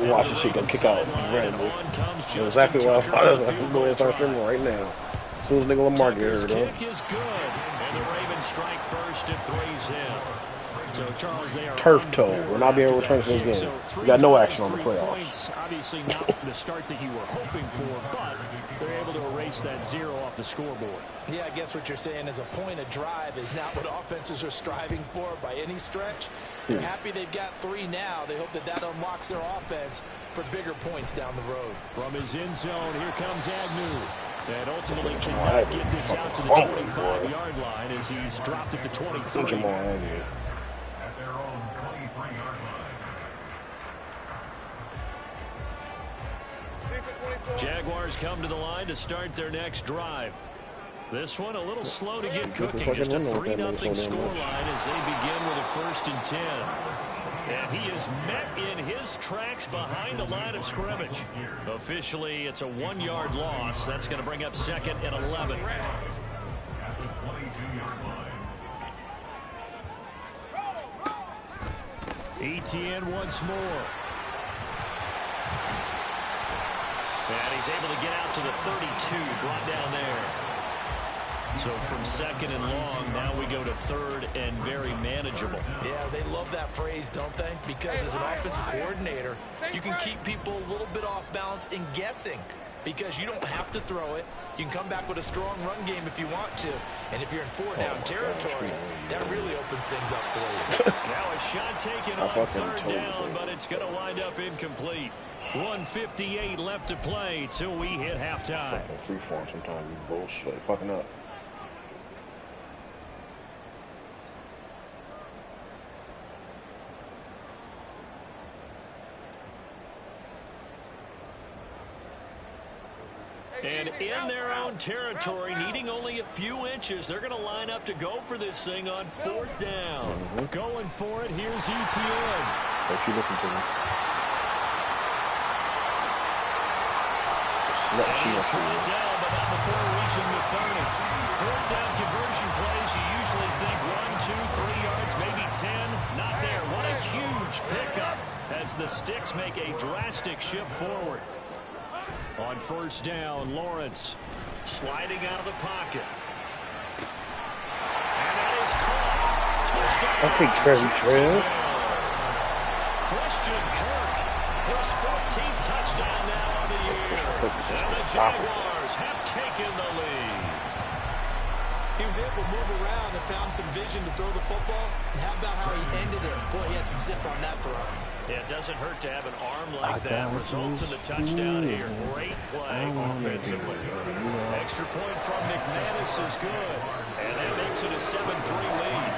watch this shit go kick out randomly. That's exactly what I thought. I'm going to start streaming right now. As soon as nigga Lamar get hurt, though. Kick is good, and the Ravens strike first at 3's in. So Charles, they are turf toe. We're not being able to return to this game. We got no action on the playoffs. Obviously not the start that you were hoping for, but they're able to erase that 0 off the scoreboard. Yeah, I guess what you're saying is a point of drive is not what offenses are striving for by any stretch. They're happy they've got 3 now. They hope that that unlocks their offense for bigger points down the road. From his end zone, here comes Agnew. And ultimately cannot get this out to the 25-yard line as he's dropped at the 23. Jaguars come to the line to start their next drive. This one a little slow to get cooking. Just a 3-0 scoreline as they begin with a 1st and 10. And he is met in his tracks behind the line of scrimmage. Officially, it's a 1-yard loss. That's going to bring up 2nd and 11. ETN once more. And he's able to get out to the 32, brought down there. So from 2nd and long, now we go to 3rd and very manageable. Yeah, they love that phrase, don't they? Because as an offensive coordinator, you can keep people a little bit off balance and guessing. Because you don't have to throw it. You can come back with a strong run game if you want to. And if you're in 4-down territory, that really opens things up for you. Now a shot taken on 3rd down, but it's going to wind up incomplete. 1:58 left to play till we hit halftime. Freeform sometimes, you bullshit. Fucking up. And in their own territory, needing only a few inches, they're going to line up to go for this thing on 4th down. Going for it, here's ETN. Don't you listen to me. He's brought down, but not before reaching the 30. 4th down conversion plays, you usually think 1, 2, 3 yards, maybe 10. Not there. What a huge pickup as the Sticks make a drastic shift forward. On 1st down, Lawrence sliding out of the pocket. And that is caught. Touchdown. Okay, Trail. Christian Kirk, his 14th touchdown now on the year. And the Jaguars have taken the lead. He was able to move around and found some vision to throw the football. And how about how he ended it? Boy, he had some zip on that throw. Yeah, it doesn't hurt to have an arm like that. Results in the touchdown here. Great play offensively. Extra point from McManus is good. And that makes it a 7-3 lead.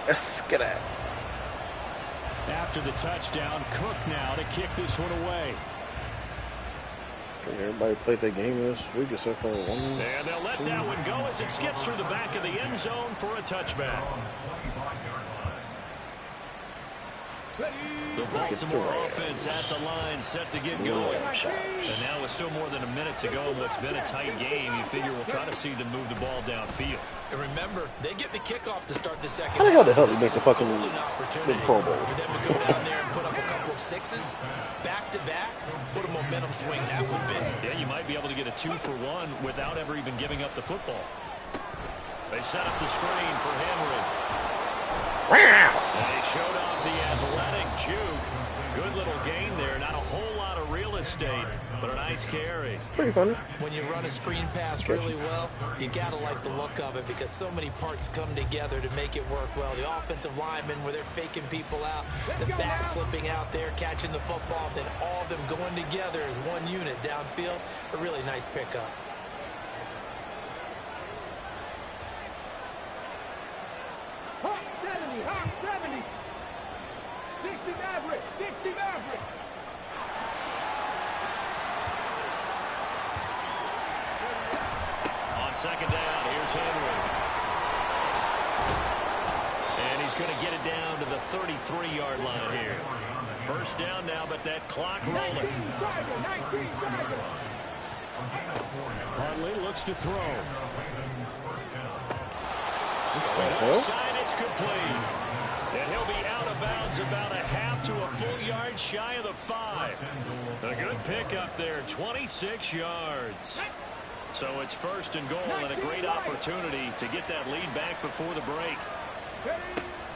Let's get it. After the touchdown, Cook now to kick this one away. Everybody played that game this week except for one. And they'll let that one go as it skips through the back of the end zone for a touchback. The Baltimore offense at the line set to get going. And now with still more than a minute to go in what's been a tight game, you figure we'll try to see them move the ball downfield. And remember, they get the kickoff to start the second. How the hell the hell they make the fucking Pro Bowl? For them to go down there and put up a couple of 6s back-to-back, what a momentum swing that would be. Yeah, you might be able to get a 2-for-1 without ever even giving up the football. They set up the screen for Henry. And they showed off the athletic juke. Good little gain there. Not a whole lot of real estate, but a nice carry. Pretty funny. When you run a screen pass really well, you got to like the look of it because so many parts come together to make it work well. The offensive linemen, where they're faking people out, the back slipping out there, catching the football, then all of them going together as one unit downfield. A really nice pickup. On 2nd down, here's Henry. And he's going to get it down to the 33-yard line here. 1st down now, but that clock rolling. Huntley looks to throw. Side, it's complete. runs about a half to a full yard shy of the 5. A good pickup there, 26 yards. So it's 1st and goal and a great opportunity to get that lead back before the break.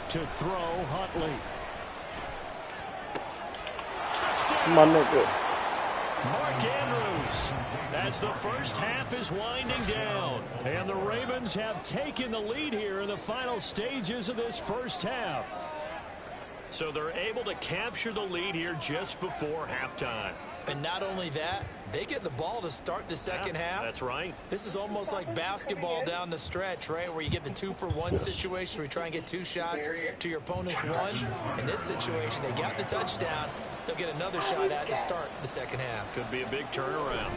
To throw, Huntley. Touchdown. Come on, nigga. Mark Andrews, as the first half is winding down. And the Ravens have taken the lead here in the final stages of this first half. So they're able to capture the lead here just before halftime. And not only that, they get the ball to start the second half. That's right. This is almost like basketball down the stretch, right, where you get the 2-for-1 situation where you try and get 2 shots to your opponent's 1. In this situation, they got the touchdown. They'll get another shot at to start the second half. Could be a big turnaround.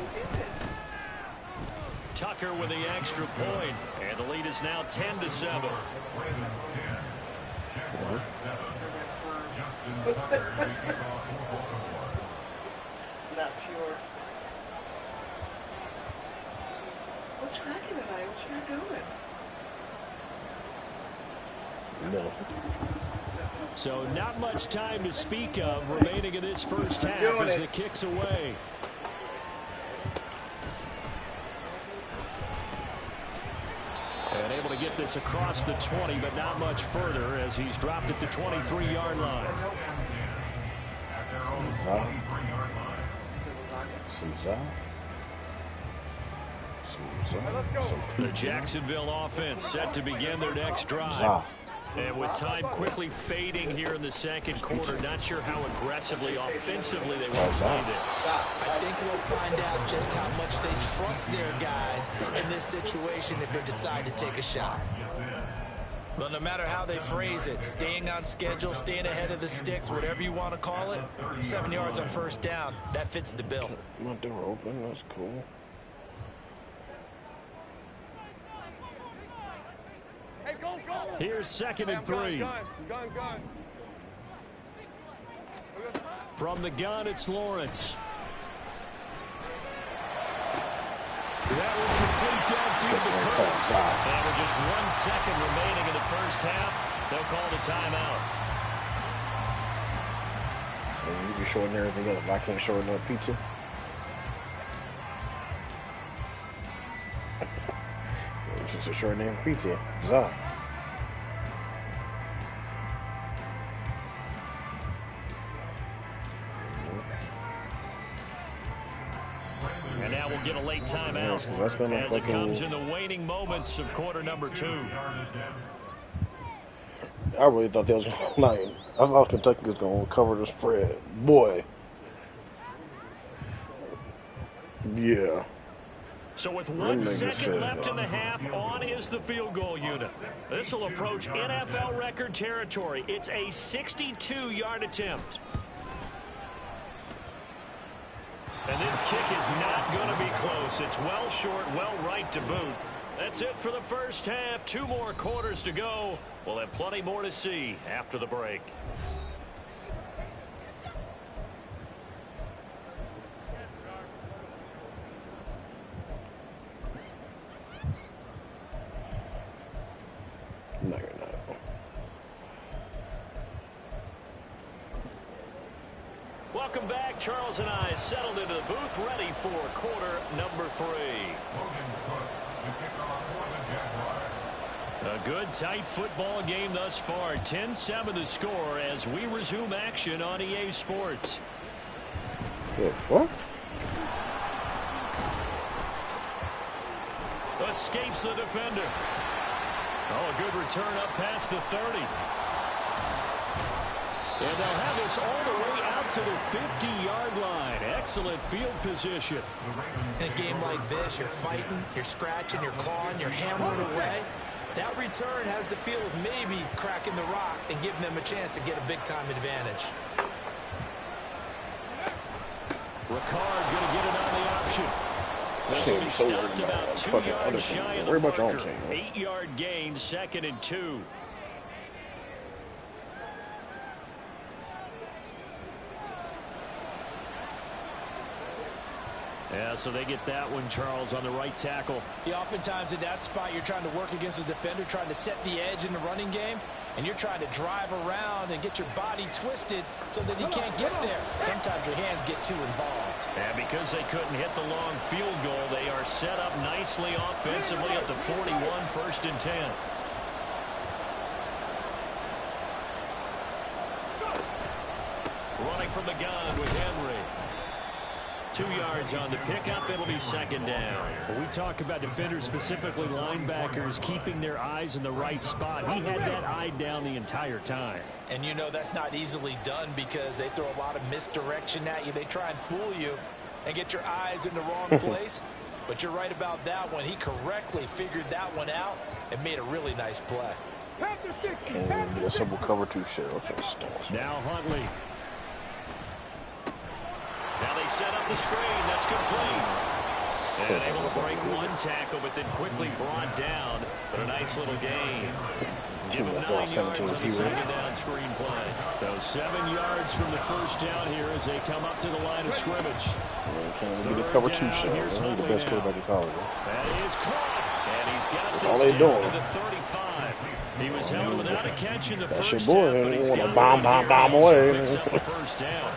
Tucker with the extra point, and the lead is now 10-7. Not pure. What's cracking tonight? What you doing? No. So not much time to speak of remaining in this first half as the kick's away. And able to get this across the 20, but not much further as he's dropped it to 23-yard line. The Jacksonville offense set to begin their next drive. And with time quickly fading here in the second quarter, not sure how aggressively, offensively they want to play this. I think we'll find out just how much they trust their guys in this situation if they decide to take a shot. Well, no matter how they phrase it, staying on schedule, staying ahead of the sticks, whatever you want to call it, 7 yards on first down, that fits the bill. My door open, that's cool. Here's 2nd and 3. From the gun, it's Lawrence. That was complete downfield to Kirk. And with just 1 second remaining in the first half, they'll call the timeout. You can shorten everything up. I can't shorten up pizza. It's just a short name pizza. Za. And now we'll get a late timeout as it comes in the waning moments of quarter number 2. I really thought they was going to, I thought Kentucky was going to cover the spread. Boy. Yeah. So with 1 second left in the half, on is the field goal unit. This will approach NFL record territory. It's a 62-yard attempt. And this kick is not going to be close. It's well short, well right to boot. That's it for the first half. 2 more quarters to go. We'll have plenty more to see after the break. No, you're not. Welcome back. Charles and I settled into the booth, ready for quarter number 3. A good, tight football game thus far. 10-7 the score as we resume action on EA Sports. Yeah, what? Escapes the defender. Oh, a good return up past the 30. And they'll have this all the way out to the 50-yard line. Excellent field position. In a game like this, you're fighting, you're scratching, you're clawing, you're hammering away. That return has the feel of maybe cracking the rock and giving them a chance to get a big-time advantage. Ricard going to get it on the option. This will be stopped about 2 yards shy of the marker. 8-yard gain, 2nd and 2. Yeah, so they get that one, Charles, on the right tackle. Yeah, oftentimes in that spot, you're trying to work against a defender, trying to set the edge in the running game. and you're trying to drive around and get your body twisted so that you can't get there. Sometimes your hands get too involved. And because they couldn't hit the long field goal, they are set up nicely offensively at the 41, 1st and 10. Running from the gun with Henry. 2 yards on the pickup. It'll be 2nd down. We talk about defenders, specifically linebackers, keeping their eyes in the right spot. He had that eye down the entire time. And you know that's not easily done because they throw a lot of misdirection at you. They try and fool you and get your eyes in the wrong place. But you're right about that one. He correctly figured that one out and made a really nice play. And get a simple cover 2 shit. Okay, now Huntley. Now they set up the screen. That's complete. And able to break 1 tackle, but then quickly brought down. But a nice little gain. Give him 9 yards on the 2nd down screen play. So 7 yards from the 1st down here as they come up to the line of scrimmage. Can't get a cover 2 shit. He's the best quarterback in college. That is caught. And he's got That's this all they down doing. to the 35. He was held without a catch in the That's your first boy. half, but he's He got want to bomb it here. away. Picks up the 1st down.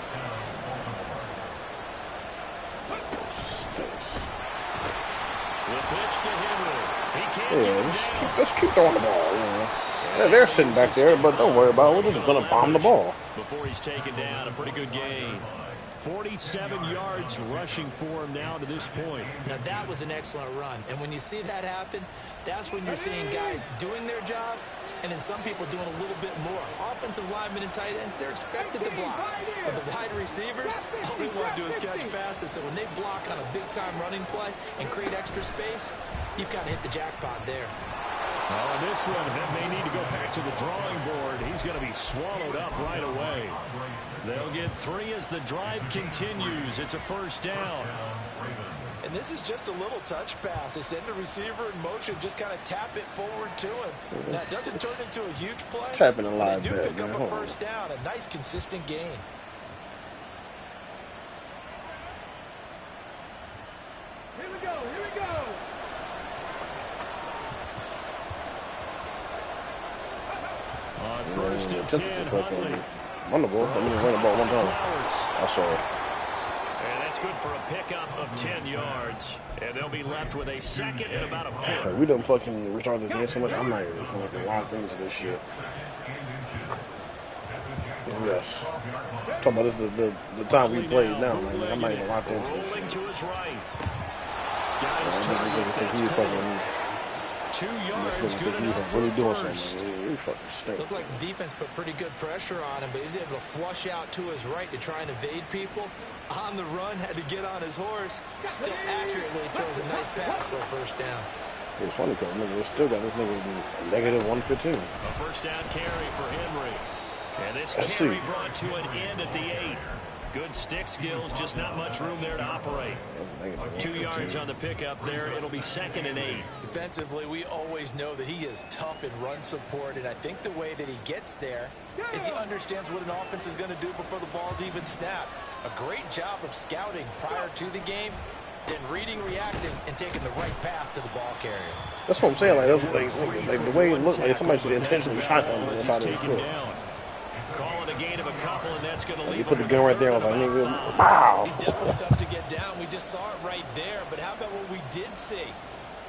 Yeah, just keep throwing the ball. You know. Yeah, they're sitting back there, but don't worry about it. We're just going to bomb the ball. Before he's taken down, a pretty good gain. 47 yards rushing for him now to this point. Now that was an excellent run. And when you see that happen, that's when you're seeing guys doing their job and then some people doing a little bit more. Offensive linemen and tight ends, they're expected to block. But the wide receivers, all they want to do is catch passes. So when they block on a big-time running play and create extra space, you've got to hit the jackpot there. Oh, this one may need to go back to the drawing board. He's going to be swallowed up right away. They'll get 3 as the drive continues. It's a 1st down. And this is just a little touch pass. They send the receiver in motion, just kind of tap it forward to him. Now, it doesn't turn into a huge play. Tapping a live they do bet, pick man. up a 1st down, a nice, consistent gain. Here we go, here we go. On 1st and 10, Huntley. Wonderful. I mean, run the ball 1 time. I saw it. And that's good for a pickup of 10 yards. And they'll be left with a 2nd and about a 4th. We done fucking retarded this game so much. I'm not even fucking locked into this shit. Yes. Talking about this the time we played now, man. I'm not even locked into this Rolling shit. to his right. He's fucking 2 yards, good enough for really a doing 1st. something. He fucking stinks. Looked like the defense put pretty good pressure on him, but he's able to flush out to his right to try and evade people. On the run, had to get on his horse. Still accurately throws a nice pass for a 1st down. It's funny because they still got this nigga negative 115. A 1st down carry for Henry. And this Let's carry see. brought to an end at the 8. Good stick skills, just not much room there to operate. 2 yards on the pickup there. It'll be 2nd and 8. Defensively, we always know that he is tough in run support, and I think the way that he gets there is he understands what an offense is going to do before the ball's even snapped. A great job of scouting prior to the game, then reading, reacting, and taking the right path to the ball carrier. That's what I'm saying. Like the way it looks like somebody's intentionally shot him As inside he's of his taken foot. down. Call it a gain of a couple, and that's going to leave You put the him gun with right there. I was like, about nigga, 5. wow. He's definitely tough to get down. We just saw it right there. But how about what we did see?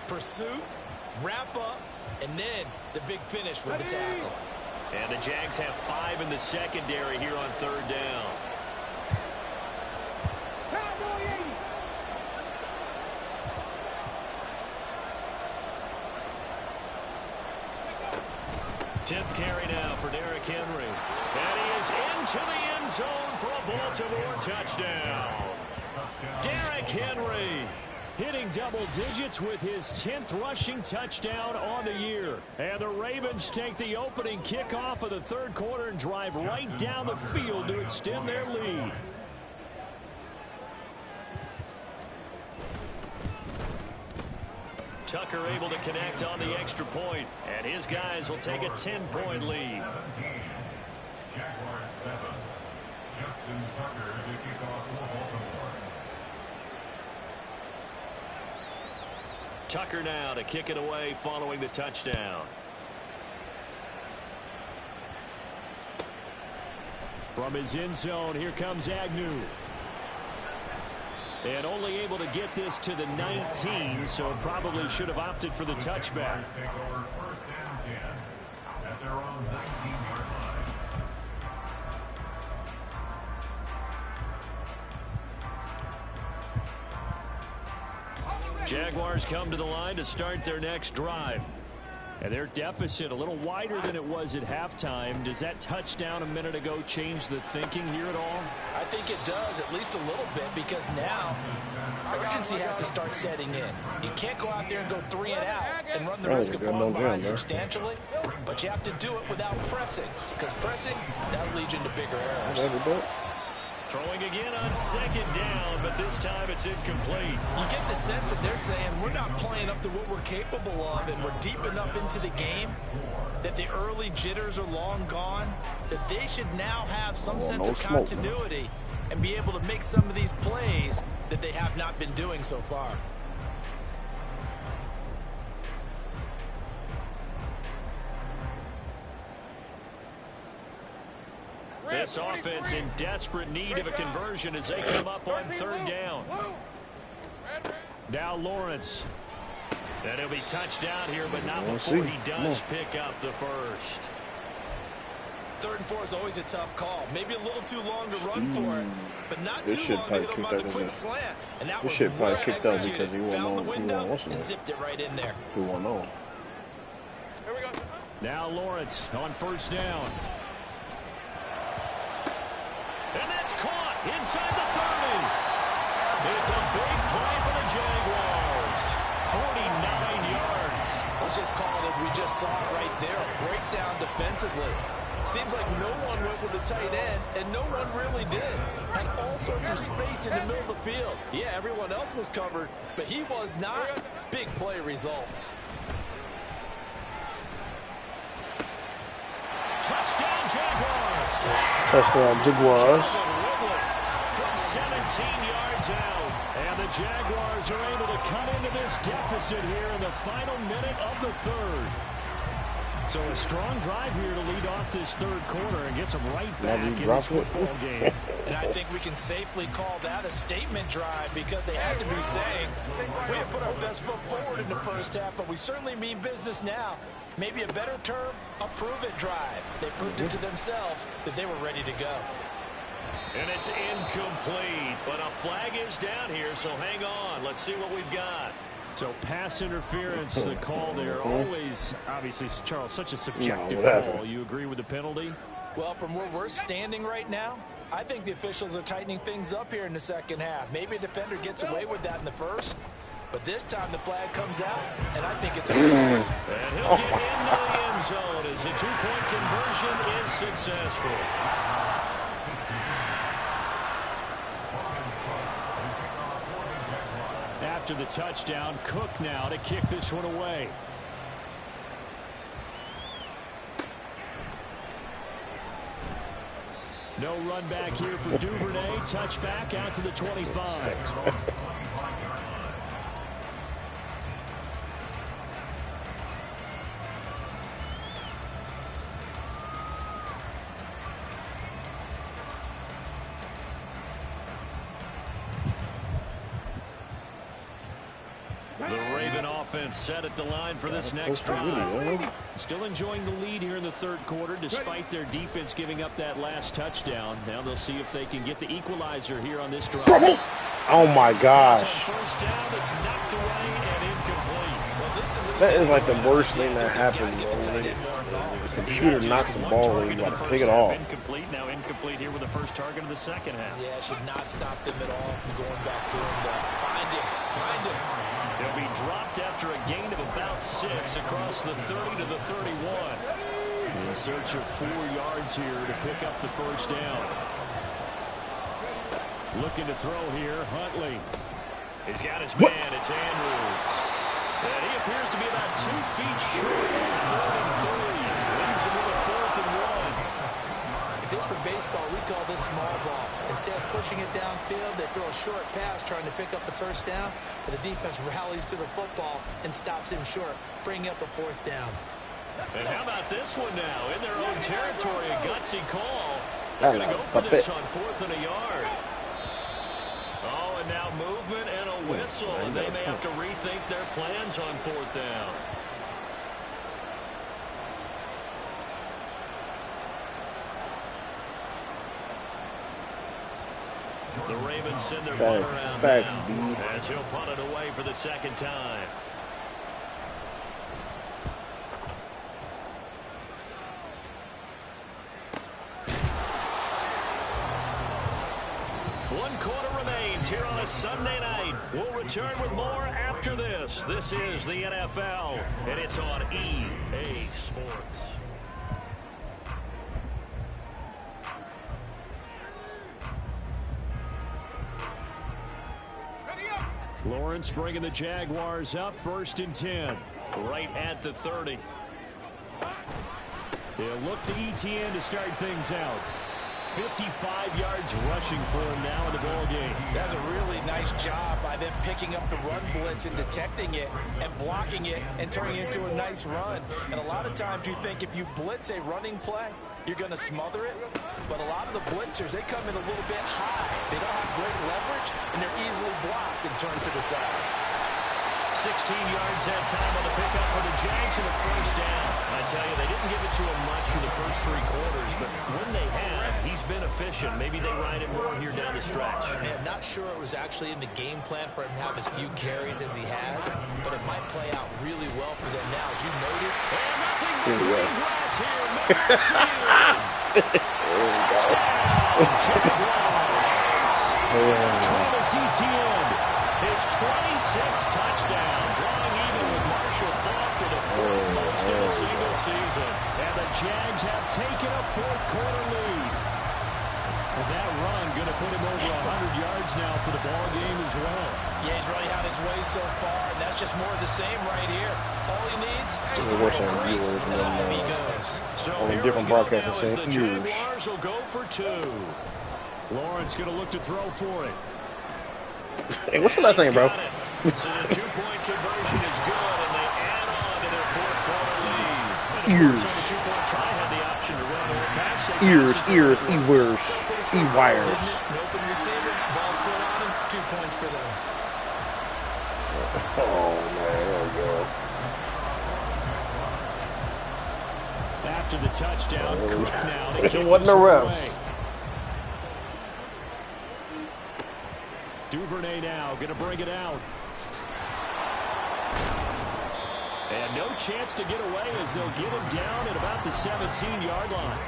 Pursuit, wrap up, and then the big finish with the tackle. And the Jags have 5 in the secondary here on 3rd down. Cowboy 80. 10th carry now for Derrick Henry. And he is into the end zone for a Baltimore touchdown. Derrick Henry hitting double digits with his 10th rushing touchdown on the year. And the Ravens take the opening kickoff of the 3rd quarter and drive right down the field to extend their lead. Tucker able to connect on the extra point, and his guys will take a 10-point lead. Jaguars 7. Justin Tucker to kick off for Baltimore. Tucker now to kick it away following the touchdown. From his end zone, here comes Agnew. And only able to get this to the 19, so probably should have opted for the touchback. Take over first and 10 at their own 19-yard line. Jaguars come to the line to start their next drive. And their deficit a little wider than it was at halftime. Does that touchdown a minute ago change the thinking here at all? I think it does, at least a little bit, because now urgency has to start setting in. You can't go out there and go 3 and out and run the risk of falling behind substantially, but you have to do it without pressing, because pressing, that'll lead you into bigger errors. Throwing again on second down, but this time it's incomplete. You get the sense that they're saying we're not playing up to what we're capable of, and we're deep enough into the game that the early jitters are long gone, that they should now have some sense of continuity and be able to make some of these plays that they have not been doing so far. This offense in desperate need of a conversion as they come up on third down. Now Lawrence. And he'll be touched down here, but not before he does pick up the first. 3rd and 4 is always a tough call. Maybe a little too long to run for it, but not too long to hit him on the quick slant. And that was well executed. Found the window and zipped it right in there. He won't know. Now Lawrence on first down. And that's caught inside the 30. It's a big play for the Jaguars. 49 yards. Let's just call it as we just saw it right there. A breakdown defensively. Seems like no one went with the tight end, and no one really did. Had all sorts of space in the middle of the field. Yeah, everyone else was covered, but he was not. Big play results. Touchdown Jaguars. Touchdown Jaguars. From 17 yards out. And the Jaguars are able to cut into this deficit here in the final minute of the 3rd. So a strong drive here to lead off this 3rd quarter and gets them right back in this football game. And I think we can safely call that a statement drive, because they had to be saying, we have put our best foot forward in the first half, but we certainly mean business now. Maybe a better term, a prove-it drive. They proved it to themselves that they were ready to go. And it's incomplete, but a flag is down here, so hang on. Let's see what we've got. So pass interference, the call there. Always, obviously, Charles, such a subjective call. You agree with the penalty? Well, from where we're standing right now, I think the officials are tightening things up here in the second half. Maybe a defender gets away with that in the first, but this time the flag comes out, and I think it's a and he'll get into the end zone as the two-point conversion is successful. After the touchdown, Cook now to kick this one away. No run back here for Duvernay. Touchback out to the 25. The Raven offense set at the line for this next drive. Still enjoying the lead here in the 3rd quarter despite their defense giving up that last touchdown. Now they'll see if they can get the equalizer here on this drive. Oh my gosh. First down, it's knocked away and incomplete. That is like the worst thing that happened. The computer knocks the ball and you got to pick it off. Incomplete, now incomplete here with the first target of the second half. Yeah, should not stop them at all from going back to him. Find him. Find him. He'll be dropped after a gain of about 6 across the 30 to the 31. In search of 4 yards here to pick up the first down. Looking to throw here, Huntley. He's got his man, it's Andrews. And he appears to be about 2 feet short on 3rd and 3. Leaves him with a 4th and 1. If this were baseball, we call this small ball. Instead of pushing it downfield, they throw a short pass trying to pick up the first down, but the defense rallies to the football and stops him short, bringing up a 4th down. And how about this one now? In their own territory, a gutsy call. They're going to go for this on 4th and a yard. Oh, and now movement and a whistle, and they may have to rethink their plans on 4th down. The Ravens send their punt around now, as he'll punt it away for the 2nd time. One quarter remains here on a Sunday night. We'll return with more after this. This is the NFL, and it's on EA Sports. Lawrence bringing the Jaguars up 1st and 10. Right at the 30. They'll look to ETN to start things out. 55 yards rushing for him now in the ball game. That's a really nice job by them picking up the run blitz and detecting it and blocking it and turning it into a nice run. And a lot of times you think if you blitz a running play, you're going to smother it. But a lot of the blitzers, they come in a little bit high. They don't have great leverage, and they're easily blocked and turned to the side. 16 yards that time on the pickup for the Jags and a 1st down. I tell you, they didn't give it to him much for the first 3 quarters, but when they have, he's been efficient. Maybe they ride him more here down the stretch. Man, I'm not sure it was actually in the game plan for him to have as few carries as he has, but it might play out really well for them now, as you noted. And nothing but green grass here. Travis Etienne, his 26th touchdown, drawing even with Marshall Faulk for the 4th most in a single season. And the Jags have taken a 4th quarter lead. And that run going to put him over 100 yards now for the ball game as well. Yeah, he's really had his way so far, and that's just more of the same right here. All he needs, just a little crease, and off he goes. So on here different we go broadcasts now as the saying Jaguars will go for 2. Lawrence going to look to throw for it. Hey, what's the last thing, bro? So the 2-point conversion is good, and they add on to their 4th quarter lead. And Ears. on the 2-point try had the option to run or pass. Ears, e-wires. Open receiver, ball's put on him, 2 points for them. Oh, man, there we go. After the touchdown, Cook now. It wasn't a ref. Duvernay now going to bring it out. And no chance to get away as they'll get him down at about the 17-yard line.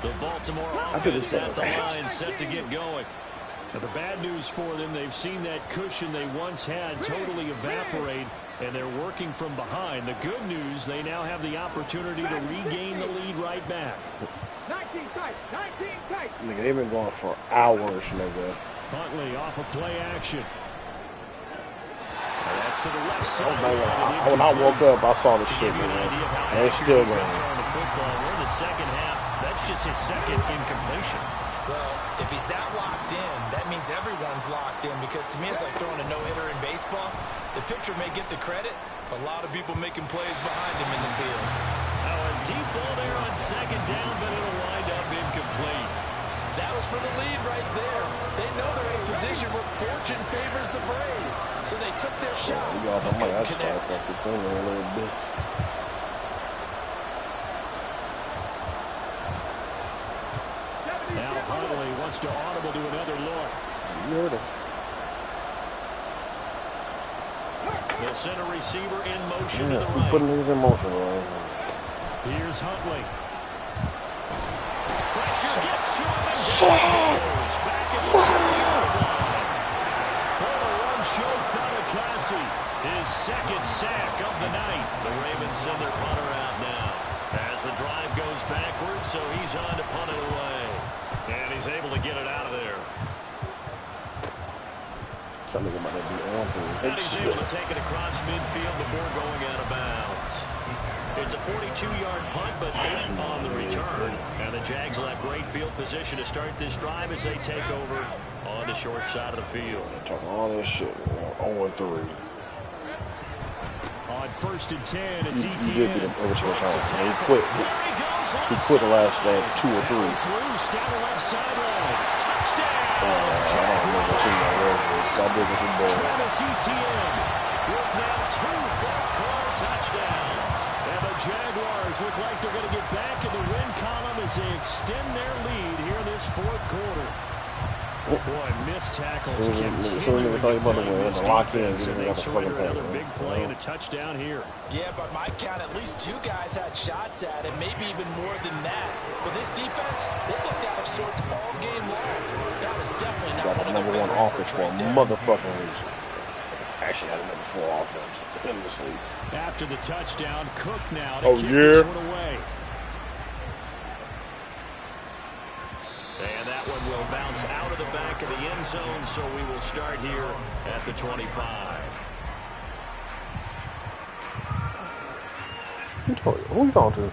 The Baltimore offense at the line set to get going. Now, the bad news for them, they've seen that cushion they once had totally evaporate, and they're working from behind. The good news, they now have the opportunity to regain the lead right back. 19 tight, 19 tight. Nigga, they've been going for hours, nigga. Huntley off of play action. And that's to the left side. When I woke up, I saw the shit, man. And it's still going. The football. We're in the 2nd half. That's just his 2nd incompletion. Well, if he's that locked in, that means everyone's locked in, because to me it's like throwing a no-hitter in baseball. The pitcher may get the credit, but a lot of people making plays behind him in the field. Now a deep ball there on 2nd down, but it'll wind up incomplete. That was for the lead right there. They know they're in a position where fortune favors the brave, so they took their shot. I might have to start off the corner a little bit. Now Huntley wants to audible to another look. You heard him. They'll send a receiver in motion to the He's right. putting these in motion, right? Here's Huntley. Pressure gets to him and down goes. Back at the 40-yard line. Former one-show Thaddeus, his 2nd sack of the night. The Ravens send their punter out now. As the drive goes backwards, so he's on to punt it away. And he's able to get it out of there. Something about to be on And he's able to take it across midfield before going out of bounds. It's a 42-yard punt, but 8 on the return. And the Jags will have great field position to start this drive as they take over on the short side of the field. Talking all this shit, bro. 0-3. On 1st and 10, it's ETN. You did beat him every single time. And he quit. He quit the last 2 or 3. I don't remember seeing that word. I did this in bowl. ETN with now 2 fourth-quarter touchdowns. And the Jaguars look like they're going to get back in the win column as they extend their lead here in this fourth quarter. Boy, missed tackles continue. The lock in. They surrender another big play and a touchdown here. Yeah, by my count, at least 2 guys had shots at it, maybe even more than that. But this defense, they looked out of sorts all game long. That was definitely not got the number 1 offense for a motherfucking reason. Actually, had a number 4 offense in this league. After the touchdown, Cook now to kick this one away. And that one will bounce out of the back of the end zone, so we will start here at the 25. Who you going to?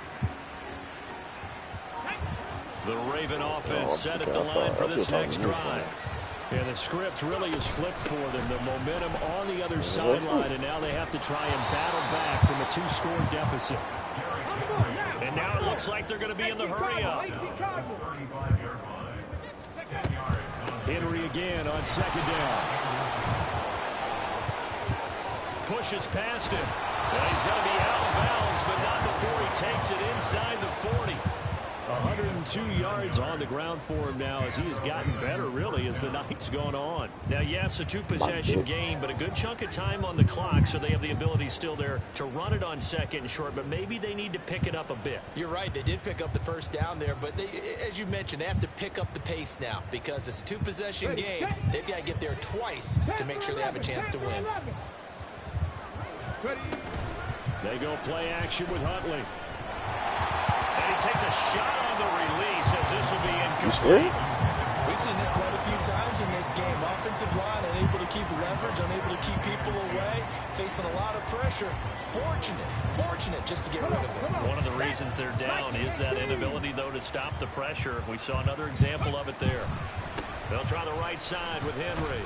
The Raven offense set at the line for this next drive. And the script really is flipped for them. The momentum on the other sideline, and now they have to try and battle back from a 2-score deficit. And now it looks like they're going to be in the hurry-up. Henry again on 2nd down. Pushes past him. And he's going to be out of bounds, but not before he takes it inside the 40. 102 yards on the ground for him now as he has gotten better, really, as the night's gone on. Now, yes, a 2-possession game, but a good chunk of time on the clock, so they have the ability still there to run it on 2nd and short, but maybe they need to pick it up a bit. You're right. They did pick up the first down there, but they, as you mentioned, they have to pick up the pace now because it's a 2-possession game. They've got to get there twice to make sure they have a chance to win. They go play action with Huntley. And he takes a shot on the release as this will be incomplete. We've seen this quite a few times in this game. Offensive line unable to keep leverage, unable to keep people away, facing a lot of pressure. Fortunate just to get rid of it. One of the reasons they're down is that inability, though, to stop the pressure. We saw another example of it there. They'll try the right side with Henry.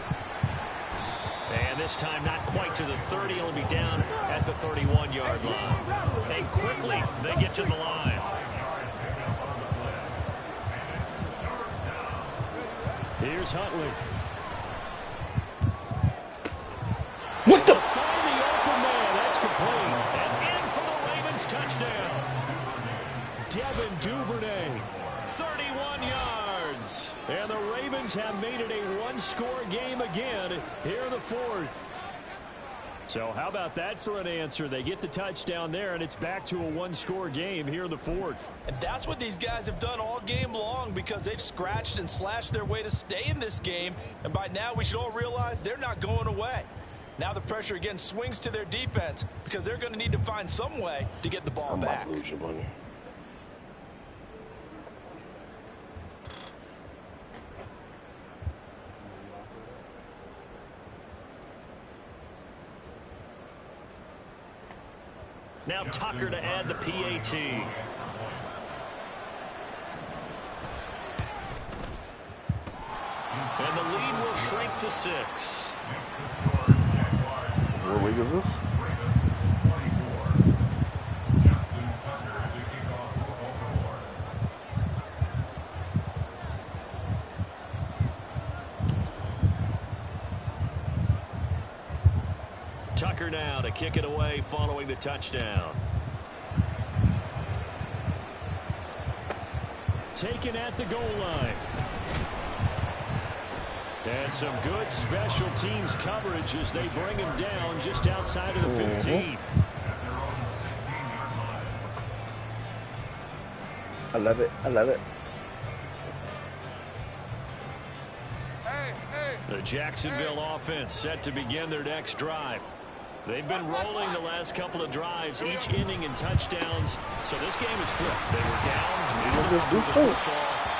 And this time not quite to the 30. He'll be down at the 31-yard line. And quickly they get to the line. Here's Huntley. What the? Find the open man. That's complete. And in for the Ravens touchdown. Devin Duvernay, 31 yards. And the Ravens have made it a 1-score game again here in the 4th. So how about that for an answer? They get the touchdown there, and it's back to a 1-score game here in the 4th. And that's what these guys have done all game long because they've scratched and slashed their way to stay in this game. And by now we should all realize they're not going away. Now the pressure again swings to their defense because they're going to need to find some way to get the ball back. Lose your money. Now Tucker to add the PAT. And the lead will shrink to 6. What league is this? Tucker now to kick it away following the touchdown. Taken at the goal line. And some good special teams coverage as they bring him down just outside of the 15. I love it. I love it. The Jacksonville offense set to begin their next drive. They've been rolling the last couple of drives, each inning in touchdowns. So this game is flipped. They were down.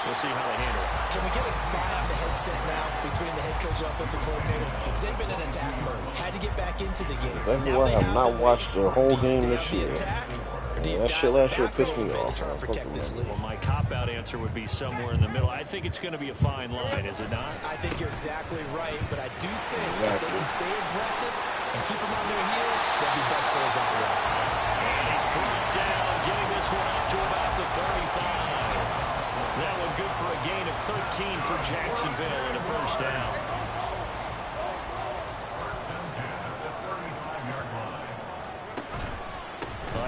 We'll see how they handle it. Can we get a spy on the headset now between the head coach and offensive coordinator? Because they've been in attack mode. Had to get back into the game. That's why I have not watched the whole game this year. Attack, or do you that dial shit it last year back a pissed little me bit to off. try and protect this lead? Well, my cop-out answer would be somewhere in the middle. I think it's going to be a fine line, is it not? I think you're exactly right, but I do think if they can stay aggressive and keep them on their heels, they'll be best served that way. And he's brought down, getting this one up to about the 35. That one good for a gain of 13 for Jacksonville and a first down.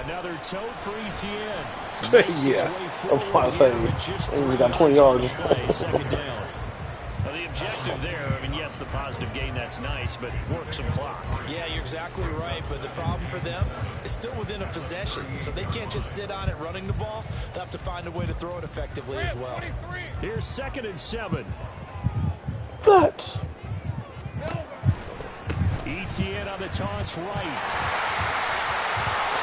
Another tote for ETN. Yeah, I was about to say, we got 20 yards. Second down. Well, the objective there, I mean, yes, the positive gain, that's nice, but work some clock. Yeah, you're exactly right, but the problem for them is still within a possession, so they can't just sit on it running the ball. They'll have to find a way to throw it effectively as well. Here's 2nd and 7. But ETN on the toss right.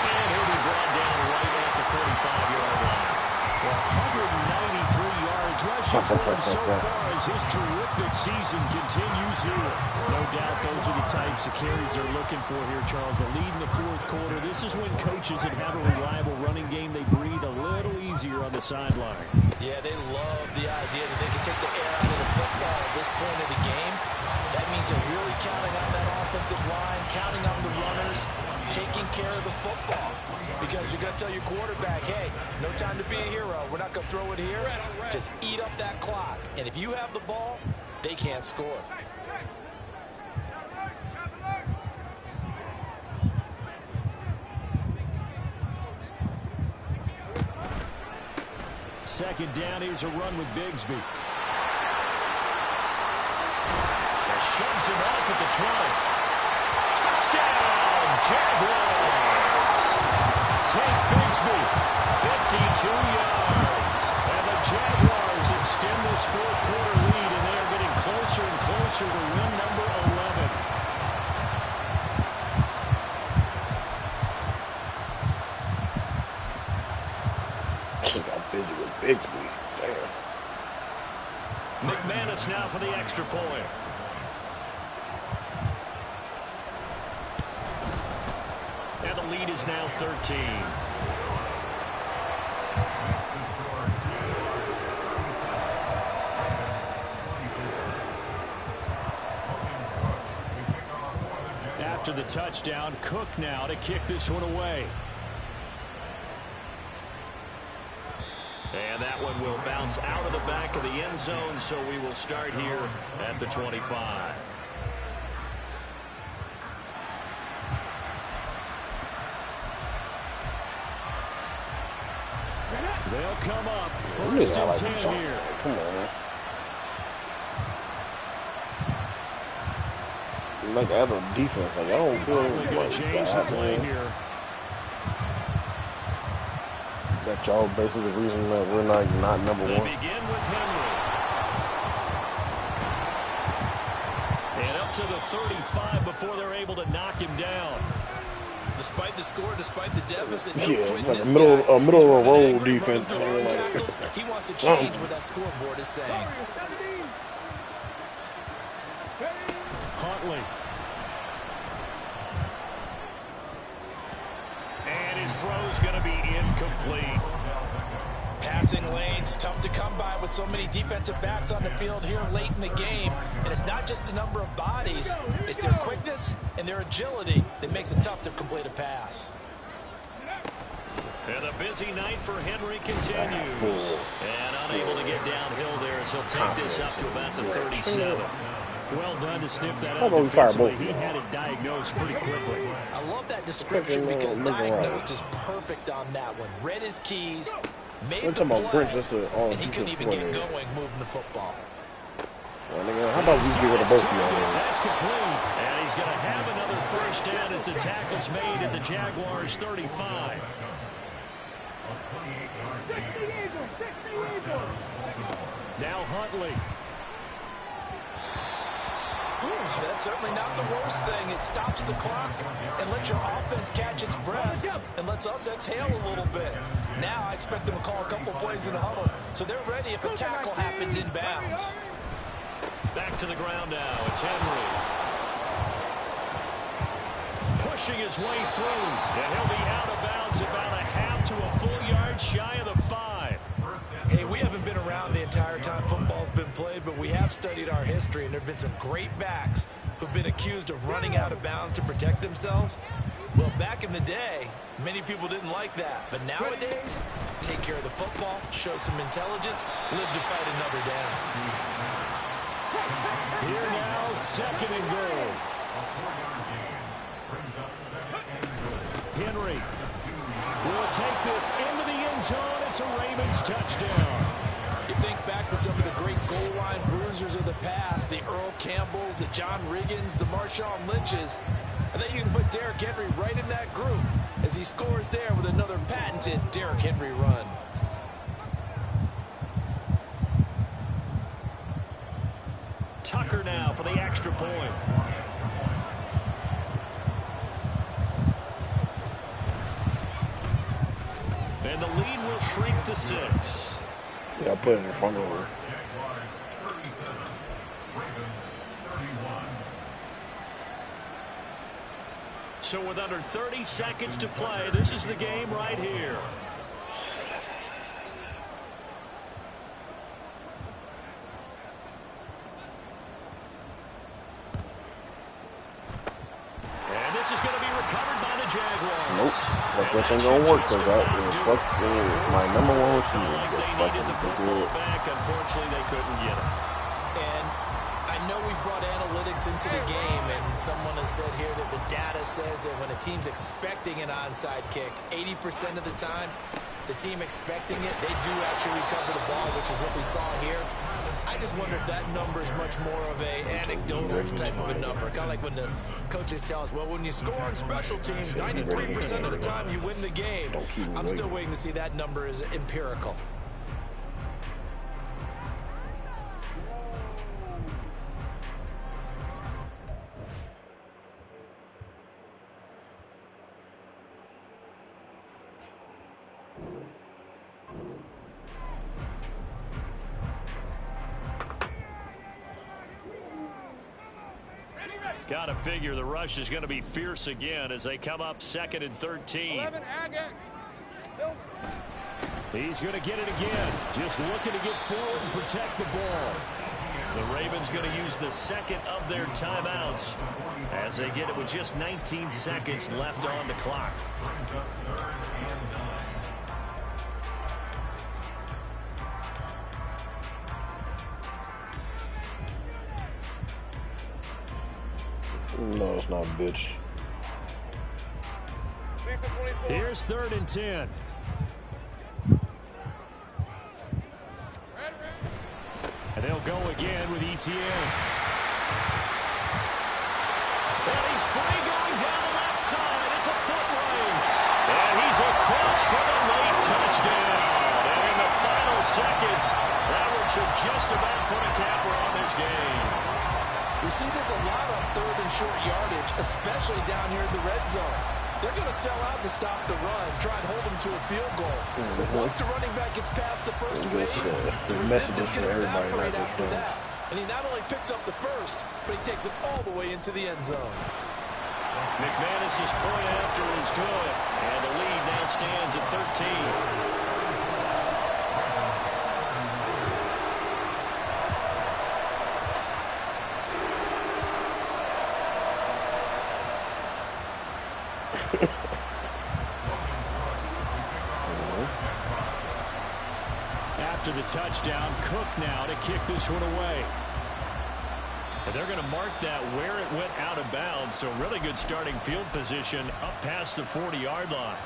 And he'll be brought down right at the 45-yard line. 193 yards rushing for him so far as his terrific season continues here. No doubt those are the types of carries they're looking for here, Charles. The lead in the fourth quarter. This is when coaches that have a reliable running game, they breathe a little easier on the sideline. Yeah, they love the idea that they can take the air out of the football at this point of the game. That means they're really counting on that offensive line, counting on the runners, taking care of the football. Because you're going to tell your quarterback, hey, no time to be a hero. We're not going to throw it here. Just eat up that clock. And if you have the ball, they can't score. Second down, here's a run with Bigsby. Shoves him off at the 20. Touchdown, Jaguars. Take Bigsby, 52 yards. And the Jaguars extend this fourth quarter lead, and they are getting closer and closer to win number 11. got busy with Bigsby. Damn. McManus now for the extra point. And the lead is now 13. After the touchdown, Cook now to kick this one away. And that one will bounce out of the back of the end zone, so we will start here at the 25. They'll come up first and 10 here. Come on. Like as a defense, like I don't feel like change the play here. That y'all basically the reason that we're not number They one. begin with Henry. And up to the 35 before they're able to knock him down. Despite the score, despite the deficit, no Yeah, quitting like this a middle guy. of the road Angry, defense. running through tackles. He wants to change what that scoreboard is saying. Huntley. And his throw's going to be incomplete. Passing lanes, tough to come by with so many defensive backs on the field here late in the game. And it's not just the number of bodies, it's their quickness and their agility that makes it tough to complete a pass. And a busy night for Henry continues. And unable to get downhill there as he'll take this up to about the 37. Well done to sniff that out defensively. He had it diagnosed pretty quickly. I love that description because diagnosed is perfect on that one. Read his keys, made the play, and he couldn't even get going moving the football. Well, how about we get rid of both of y'all? That's complete. And he's going to have another first down as the tackle's made at the Jaguars' 35. Now Huntley. That's certainly not the worst thing. It stops the clock and lets your offense catch its breath and lets us exhale a little bit. Now I expect them to call a couple plays in the huddle so they're ready if a tackle happens inbounds. Back to the ground now. It's Henry. Pushing his way through. And he'll be out of bounds about a half right, but we have studied our history, and there have been some great backs who've been accused of running out of bounds to protect themselves. Well, back in the day, many people didn't like that. But nowadays, take care of the football, show some intelligence, live to fight another down. Here now, second and goal. Henry will take this into the end zone. It's a Ravens touchdown. You think back to some of the great goal line bruisers of the past, the Earl Campbells, the John Riggins, the Marshawn Lynches, and then you can put Derrick Henry right in that group as he scores there with another patented Derrick Henry run. Tucker now for the extra point. And the lead will shrink to 6. Yeah, I put it in front of her. So with under 30 seconds to play, this is the game right here. And this is going to be recovered by the Jaguars. Nope. That ain't going to work because that is my number one receiver. They needed the football back. Unfortunately, they couldn't get it. And I know we brought analytics into the game, and someone has said here that the data says that when a team's expecting an onside kick, 80% of the time, the team expecting it, they do actually recover the ball, which is what we saw here. I just wonder if that number is much more of a anecdotal type of a number. Kind of like when the coaches tell us, well, when you score on special teams, 93% of the time you win the game. I'm still waiting to see that number is empirical. Got to figure the rush is going to be fierce again as they come up 2nd and 13. He's going to get it again. Just looking to get forward and protect the ball. The Ravens going to use the second of their timeouts as they get it with just 19 seconds left on the clock. No, it's not, bitch. Here's 3rd and 10. And they'll go again with ETN. And he's free going down the left side. It's a foot race. And he's across for the late touchdown. And in the final seconds, that one should just about put a capper on this game. We see this a lot on 3rd and short yardage, especially down here in the red zone. They're going to sell out to stop the run, try and hold them to a field goal. But once the running back gets past the first wave, the resistance can evaporate after that. And he not only picks up the first, but he takes it all the way into the end zone. McManus's point after is good, and the lead now stands at 13. After the touchdown, Cook now to kick this one away. And they're going to mark that where it went out of bounds, so really good starting field position up past the 40-yard line.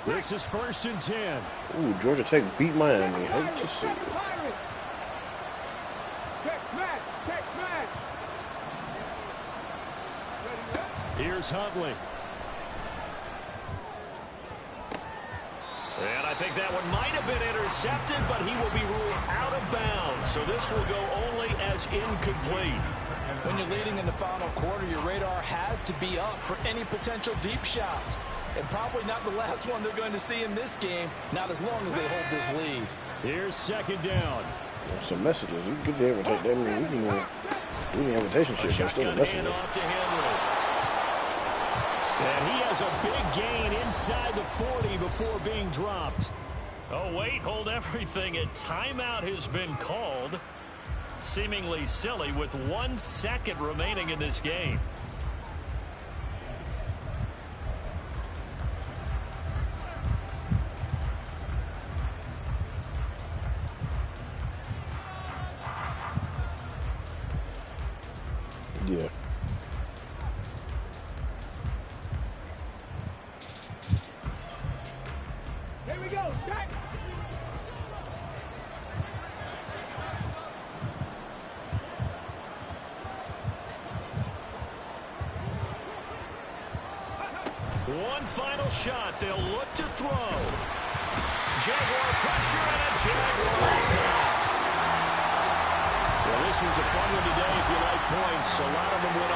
This is 1st and 10. Ooh, Georgia Tech beat Miami. Hate to see it. Here's Huntley. And I think that one might have been intercepted, but he will be ruled out of bounds. So this will go only as incomplete. When you're leading in the final quarter, your radar has to be up for any potential deep shots. And probably not the last one they're going to see in this game, not as long as they hold this lead. Here's 2nd down. Some messages. You can get the invitation. I mean, we can do the invitation shit. But still a message. Off to Henry. And he has a big gain inside the 40 before being dropped. Oh, wait, hold everything. A timeout has been called. Seemingly silly with 1 second remaining in this game. Yeah. Here we go. Jack. One final shot. They'll look to throw. Jaguar pressure and a Jaguar sack. Well, this was a fun one today if you like points. A lot of them went